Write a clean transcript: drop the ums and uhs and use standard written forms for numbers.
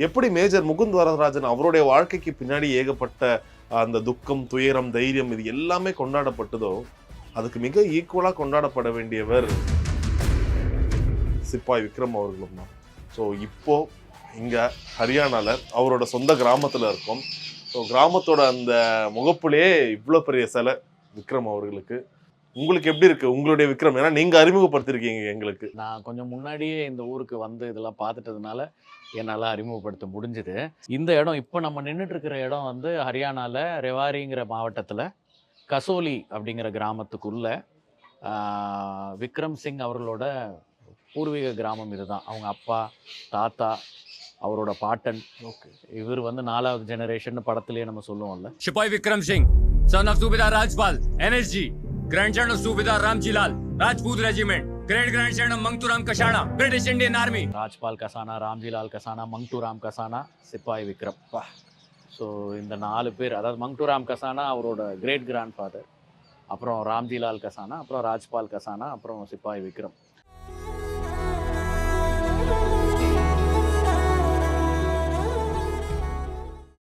எப்படி மேஜர் முகுந்த் வரதராஜன் அவருடைய வாழ்க்கைக்கு பின்னாடி ஏகப்பட்ட அந்த துக்கம், துயரம், தைரியம் இது எல்லாமே கொண்டாடப்பட்டதோ, அதுக்கு மிக ஈக்குவலா கொண்டாடப்பட வேண்டியவர் சிப்பாய் விக்ரம் அவர்களும் தான். ஸோ இப்போ இங்க ஹரியானால அவரோட சொந்த கிராமத்துல இருக்கோம். ஸோ கிராமத்தோட அந்த முகப்புலேயே இவ்வளோ பெரிய சிலை விக்ரம் அவர்களுக்கு. உங்களுக்கு எப்படி இருக்கு உங்களுடைய விக்ரம்? ஏன்னா நீங்க அறிமுகப்படுத்திருக்கீங்க எங்களுக்கு. நான் கொஞ்சம் முன்னாடியே இந்த ஊருக்கு வந்து இதெல்லாம் பார்த்துட்டதுனால என்னால் அறிமுகப்படுத்த முடிஞ்சுது. இந்த இடம் இப்போ நம்ம நின்றுட்டு இருக்கிற இடம் வந்து ஹரியானாவில் ரெவாரிங்கிற மாவட்டத்தில் கசோலி அப்படிங்கிற கிராமத்துக்குள்ள விக்ரம் சிங் அவர்களோட பூர்வீக கிராமம் இதுதான். அவங்க அப்பா, தாத்தா, அவரோட பாட்டன். ஓகே. இவர் வந்து 4வது ஜெனரேஷன் படத்திலேயே நம்ம சொல்லுவோம்ல. सिपाही विक्रम सिंह, son of सूबेदार राजपाल, NSG, grandson of सूबेदार Ramji Lal, Rajput regiment, great grandson of Mangturam Kasana, British Indian Army. Rajpal Kasana, Ramjilal Kasana, Mangturam Kasana, சிப்பாய் விக்ரம். ஸோ இந்த 4 பேர், அதாவது மங்டூராம் கசானா அவரோட கிரேட் கிராண்ட் ஃபாதர், அப்புறம் ராம்ஜிலால் கசானா, அப்புறம் ராஜ்பால் கசானா, அப்புறம் சிப்பாய் விக்ரம்.